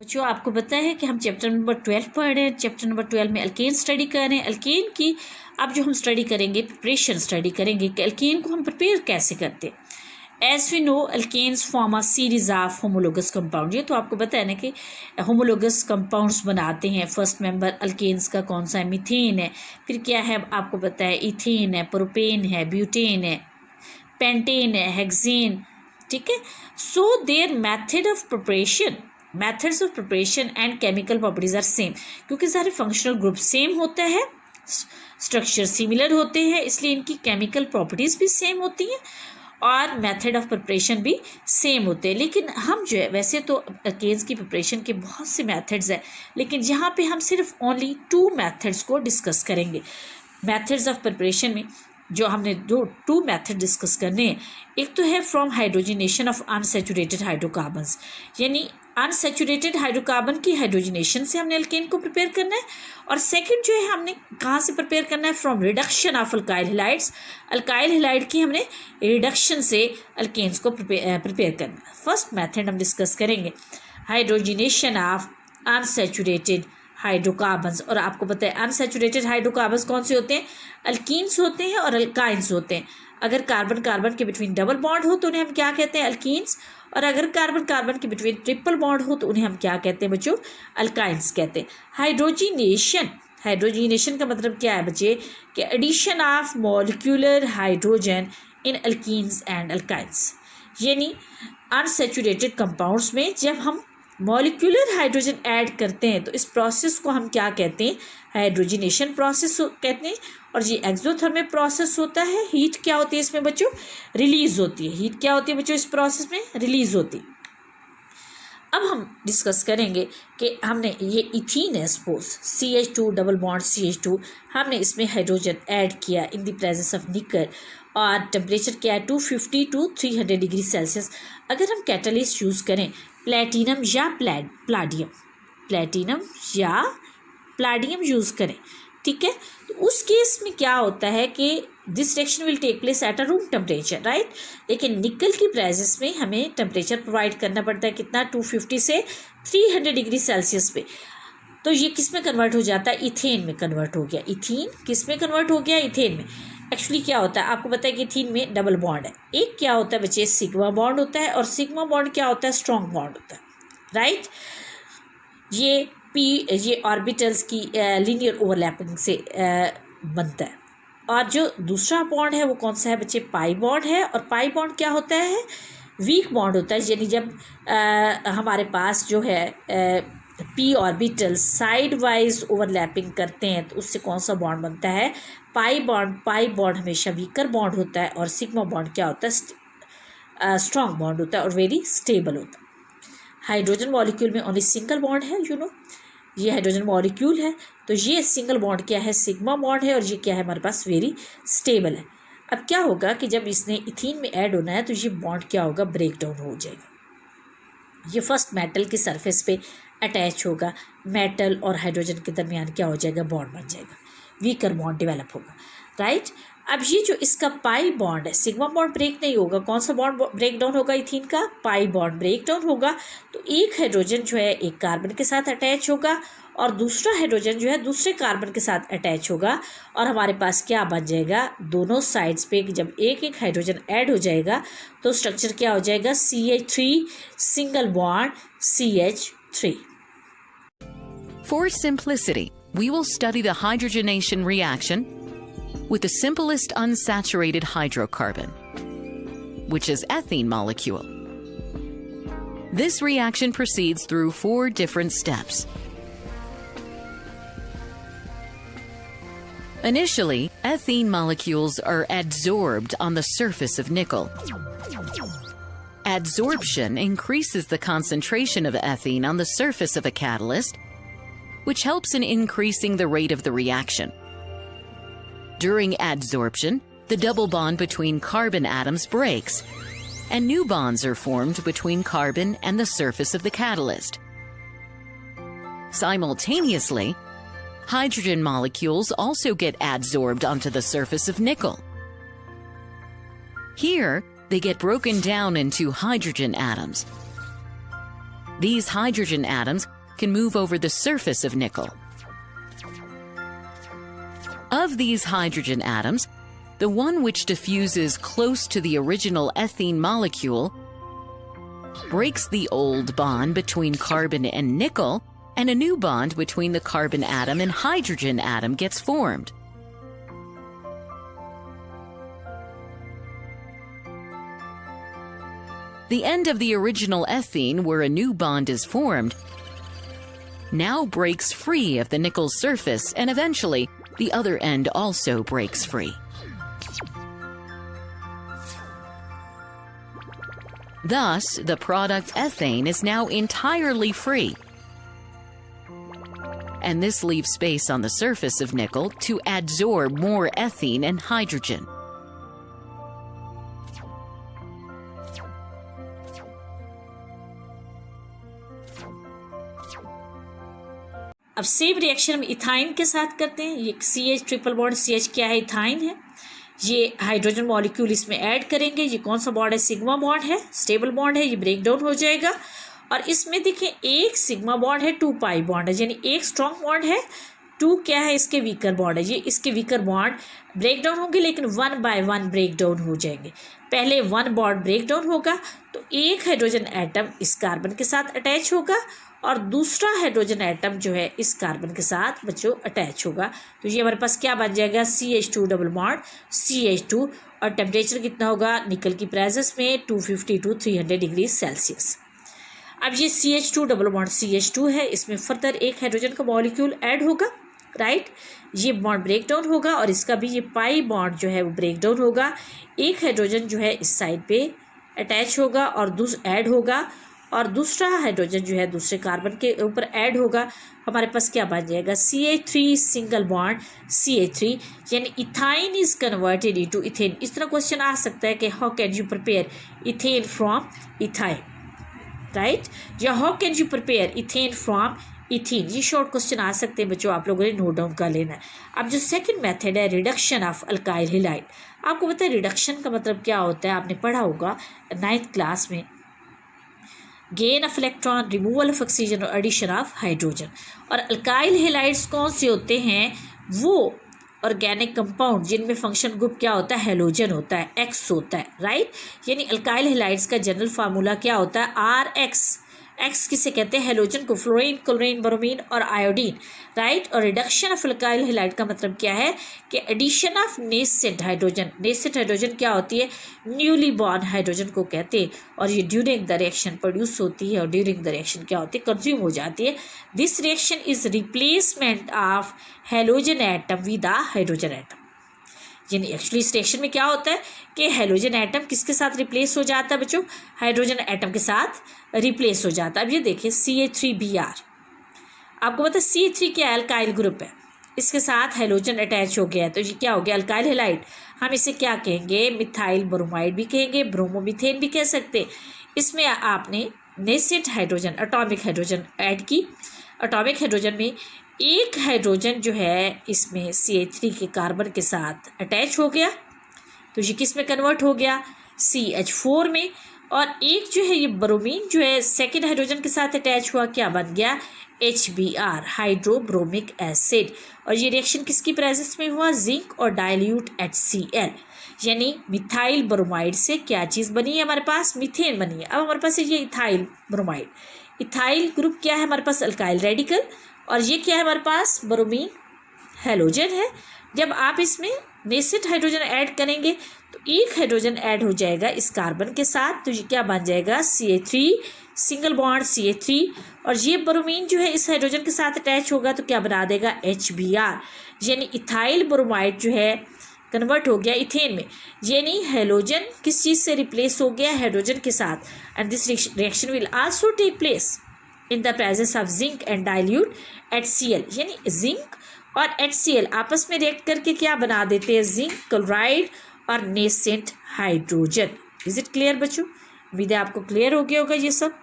जो आपको पता है कि हम चैप्टर नंबर 12 पढ़ रहे हैं। चैप्टर नंबर 12 में अल्केन स्टडी कर रहे हैं। अल्केन की अब जो हम स्टडी करेंगे, प्रिपरेशन स्टडी करेंगे कि अल्केन को हम प्रिपेयर कैसे करते हैं। As we know alkanes form a series of homologous compound. ये तो आपको पता है ना कि होमोलोगस कंपाउंड्स बनाते हैं। फर्स्ट मेंबर अल्केन्स का कौन सा है? मीथेन है। फिर क्या है आपको पता है? इथेन है, प्रोपेन है, ब्यूटेन है, पेंटेन है, हेक्सेन। ठीक है। So there methods of preparation and chemical properties are same, क्योंकि सारे functional group सेम होता है, स्ट्रक्चर सिमिलर होते हैं, इसलिए इनकी केमिकल प्रॉपर्टीज़ भी सेम होती हैं और मेथड ऑफ प्रिपरेशन भी सेम होते हैं। लेकिन हम जो है वैसे तो अल्केन्स की प्रिपरेशन के बहुत से मेथड्स हैं, लेकिन यहाँ पे हम सिर्फ ओनली 2 मेथड्स को डिस्कस करेंगे। मेथड्स ऑफ प्रिपरेशन में जो हमने टू मेथड डिस्कस करने हैं, एक तो है from hydrogenation of unsaturated hydrocarbons, यानी अनसैचुरेटेड हाइड्रोकार्बन की हाइड्रोजिनेशन से हमने अल्केन को प्रिपेयर करना है। और सेकंड जो है हमने कहाँ से प्रिपेयर करना है? From reduction of alkyl halides. Alkyl halide की हमने रिडक्शन से अल्केन्स को प्रिपेयर करना है। फर्स्ट मेथड हम डिस्कस करेंगे हाइड्रोजिनेशन ऑफ अनसैचुरेटेड हाइड्रोकार्बन्स। और आपको पता है अनसैचुरेटेड हाइड्रोकार्बन्स कौन से होते हैं? अल्कीन्स होते हैं और अल्काइंस होते हैं। अगर कार्बन कार्बन के बिटवीन डबल बॉन्ड हो तो उन्हें हम क्या कहते हैं? अल्कीन्स। और अगर कार्बन कार्बन के बिटवीन ट्रिपल बॉन्ड हो तो उन्हें हम क्या कहते हैं बच्चों? अल्काइंस कहते हैं। हाइड्रोजिनेशन का मतलब क्या है बच्चे? कि addition of molecular hydrogen in alkenes and alkynes, यानी अनसैचुरेटेड कंपाउंड्स में जब हम मॉलिक्यूलर हाइड्रोजन ऐड करते हैं तो इस प्रोसेस को हम क्या कहते हैं? हाइड्रोजिनेशन प्रोसेस कहते हैं। और ये एक्सोथर्मिक प्रोसेस होता है। हीट क्या होती है इसमें बच्चों? रिलीज होती है। हीट क्या होती है बच्चों? इस प्रोसेस में रिलीज होती है। अब हम डिस्कस करेंगे कि हमने ये इथीन है, suppose CH2 double bond CH2, हमने इसमें हाइड्रोजन ऐड किया इन द प्रेजेंस ऑफ निकल और टेम्परेचर क्या है? 250 to 300 डिग्री सेल्सियस। अगर हम कैटलिस्ट यूज़ करें प्लेटिनम या प्लाटिनम यूज़ करें, ठीक है, तो उस केस में क्या होता है कि this reaction will take place at a room temperature, right. लेकिन निकल की प्रेजेंस में हमें टेम्परेचर प्रोवाइड करना पड़ता है कितना? 250 से 300 डिग्री सेल्सियस पे। तो ये किस में कन्वर्ट हो जाता है? इथेन में कन्वर्ट हो गया। इथीन किस में कन्वर्ट हो गया? इथेन में। एक्चुअली क्या होता है आपको पता है कि इथीन में डबल बॉन्ड है। एक क्या होता है बच्चे? सिग्मा बॉन्ड होता है। और सिग्मा बॉन्ड क्या होता है? स्ट्रॉन्ग बॉन्ड होता है, राइट। ये ऑर्बिटल्स की लीनियर ओवरलैपिंग से बनता है। और जो दूसरा बॉन्ड है वो कौन सा है बच्चे? पाई बॉन्ड है। और पाई बॉन्ड क्या होता है? वीक बॉन्ड होता है, यानी जब हमारे पास जो है P orbital side wise overlapping करते हैं तो उससे कौन सा बॉन्ड बनता है? Pi bond. पाई बॉन्ड हमेशा वीकर बॉन्ड होता है और सिग्मा बॉन्ड क्या होता है? स्ट्रॉन्ग बॉन्ड होता है और वेरी स्टेबल होता है। हाइड्रोजन मॉलिक्यूल में ओनली सिंगल बॉन्ड है, ये हाइड्रोजन मॉलिक्यूल है तो ये सिंगल बॉन्ड क्या है? सिग्मा बॉन्ड है। और ये क्या है हमारे पास? वेरी स्टेबल है। अब क्या होगा कि जब इसने इथीन में ऐड होना है तो ये बॉन्ड क्या होगा? ब्रेक डाउन हो जाएगा। ये फर्स्ट मेटल की सरफेस पे अटैच होगा। मेटल और हाइड्रोजन के दरमियान क्या हो जाएगा? बॉन्ड बन जाएगा, वीकर बॉन्ड डेवलप होगा, राइट। अब ये जो इसका पाई बॉन्ड है, सिग्मा बॉन्ड ब्रेक नहीं होगा। कौन सा बॉन्ड ब्रेक डाउन होगा? इथीन का पाई बॉन्ड ब्रेक डाउन होगा। तो एक हाइड्रोजन जो है एक कार्बन के साथ अटैच होगा और दूसरा हाइड्रोजन जो है दूसरे कार्बन के साथ अटैच होगा। और हमारे पास क्या बन जाएगा? दोनों साइड्स पे जब एक एक हाइड्रोजन ऐड हो जाएगा तो स्ट्रक्चर क्या हो जाएगा? CH3 single bond CH3। For simplicity, we will study the hydrogenation reaction with the simplest unsaturated hydrocarbon, which is ethene molecule. This reaction proceeds through 4 different steps. Initially, ethene molecules are adsorbed on the surface of nickel. Adsorption increases the concentration of ethene on the surface of a catalyst, which helps in increasing the rate of the reaction. During adsorption, the double bond between carbon atoms breaks, and new bonds are formed between carbon and the surface of the catalyst. Simultaneously, hydrogen molecules also get adsorbed onto the surface of nickel. Here, they get broken down into hydrogen atoms. These hydrogen atoms can move over the surface of nickel. Of these hydrogen atoms, the one which diffuses close to the original ethene molecule breaks the old bond between carbon and nickel, and a new bond between the carbon atom and hydrogen atom gets formed. The end of the original ethene, where a new bond is formed, now breaks free of the nickel surface, and eventually the other end also breaks free. Thus, the product ethane is now entirely free. And this leaves space on the surface of nickel to adsorb more ethene and hydrogen. अब same reaction हम ethyne के साथ करते हैं। ये CH triple bond CH क्या है? Ethyne है। ये हाइड्रोजन मॉलिक्यूल इसमें ऐड करेंगे। ये कौन सा बॉन्ड है? सिग्मा बॉन्ड है, स्टेबल बॉन्ड है, ये ब्रेक डाउन हो जाएगा। और इसमें देखिए एक सिग्मा बॉन्ड है, 2 पाई बॉन्ड है, यानी एक स्ट्रॉन्ग बॉन्ड है, 2 क्या है? इसके वीकर बॉन्ड है। ये इसके वीकर बॉन्ड ब्रेक डाउन होंगे, लेकिन 1 बाय 1 ब्रेक डाउन हो जाएंगे। पहले 1 बॉन्ड ब्रेक डाउन होगा तो एक हाइड्रोजन एटम इस कार्बन के साथ अटैच होगा और दूसरा हाइड्रोजन एटम जो है इस कार्बन के साथ बच्चों अटैच होगा। तो ये हमारे पास क्या बन जाएगा? CH2 double bond CH2। और टेम्परेचर कितना होगा निकल की प्रेजेंस में? 250 to 300 डिग्री सेल्सियस। अब ये CH2 डबल बॉन्ड CH2 है, इसमें फर्दर एक हाइड्रोजन का मॉलिक्यूल ऐड होगा, राइट। ये बॉन्ड ब्रेक डाउन होगा और इसका भी ये पाई बॉन्ड जो है वो ब्रेक डाउन होगा। एक हाइड्रोजन जो है इस साइड पे अटैच होगा और ऐड होगा और दूसरा हाइड्रोजन जो है दूसरे कार्बन के ऊपर ऐड होगा। हमारे पास क्या बन जाएगा? CH3 सिंगल बॉन्ड CH3, यानी ethyne is converted into ethane. इस तरह क्वेश्चन आ सकता है कि how can you prepare ethane from ethyne, right, या how can you prepare ethane from ethene. ये शॉर्ट क्वेश्चन आ सकते हैं बच्चों, आप लोगों ने नोट डाउन कर लेना है। अब जो सेकंड मेथड है रिडक्शन ऑफ अल्काइल हैलाइड, आपको पता है रिडक्शन का मतलब क्या होता है? आपने पढ़ा होगा 9th क्लास में, gain of electron, removal of oxygen और एडिशन ऑफ हाइड्रोजन। और अल्काइल हैलाइड्स कौन से होते हैं? वो ऑर्गेनिक कंपाउंड जिनमें फंक्शन ग्रुप क्या होता है? हैलोजन होता है, X होता है, राइट। यानी अल्काइल हैलाइड्स का जनरल फार्मूला क्या होता है? RX। एक्स किसे कहते हैं? हैलोजन को, फ्लोरीन, क्लोरीन, ब्रोमीन और आयोडीन, राइट। और रिडक्शन ऑफ अल्काइल हैलाइड का मतलब क्या है? कि addition of nascent hydrogen. Nascent hydrogen क्या होती है? न्यूली बॉर्न हाइड्रोजन को कहते हैं। और ये ड्यूरिंग द रिएक्शन प्रोड्यूस होती है और ड्यूरिंग द रिएक्शन क्या होती है? कंज्यूम हो जाती है। This reaction is replacement of halogen atom with the hydrogen atom. यानी एक्चुअली इस रिएक्शन में क्या होता है कि हाइड्रोजन एटम किसके साथ रिप्लेस हो जाता है बच्चों? हाइड्रोजन एटम के साथ रिप्लेस हो जाता है। अब ये देखिए CH3Br, आपको पता है CH3 क्या अल्काइल ग्रुप है, इसके साथ हाइड्रोजन अटैच हो गया है, तो ये क्या हो गया? Alkyl halide. हम इसे क्या कहेंगे? मिथाइल ब्रोमाइड भी कहेंगे, ब्रोमोमीथेन भी कह सकते। इसमें आपने nascent hydrogen, atomic hydrogen add की। एटॉमिक हाइड्रोजन में एक हाइड्रोजन जो है इसमें CH3 के कार्बन के साथ अटैच हो गया, तो ये किस में कन्वर्ट हो गया? CH4 में। और एक जो है ये ब्रोमीन जो है सेकेंड हाइड्रोजन के साथ अटैच हुआ, क्या बन गया? HBr, hydrobromic acid. और ये रिएक्शन किसकी प्रेजेंस में हुआ? जिंक और डाइल्यूट HCl, यानी मिथाइल ब्रोमाइड से क्या चीज़ बनी है हमारे पास? मीथेन बनी है। अब हमारे पास ये इथाइल ब्रोमाइड, इथाइल ग्रुप क्या है हमारे पास? Alkyl radical. और ये क्या है हमारे पास? ब्रोमीन हैलोजन है। जब आप इसमें नेसेंट हाइड्रोजन ऐड करेंगे तो एक हाइड्रोजन ऐड हो जाएगा इस कार्बन के साथ, तो ये क्या बन जाएगा? CH3 single bond CH3। और ये ब्रोमीन जो है इस हाइड्रोजन के साथ अटैच होगा तो क्या बना देगा? HBr, यानी इथाइल ब्रोमाइड जो है कन्वर्ट हो गया इथेन में। यानी हैलोजन किस चीज़ से रिप्लेस हो गया? हाइड्रोजन के साथ। And this reaction will also take place in the presence of zinc and dilute HCl, यानी जिंक और HCl आपस में रिएक्ट करके क्या बना देते हैं? जिंक क्लोराइड और nascent hydrogen. Is it clear बच्चों? उम्मीद है आपको क्लियर हो गया होगा ये सब।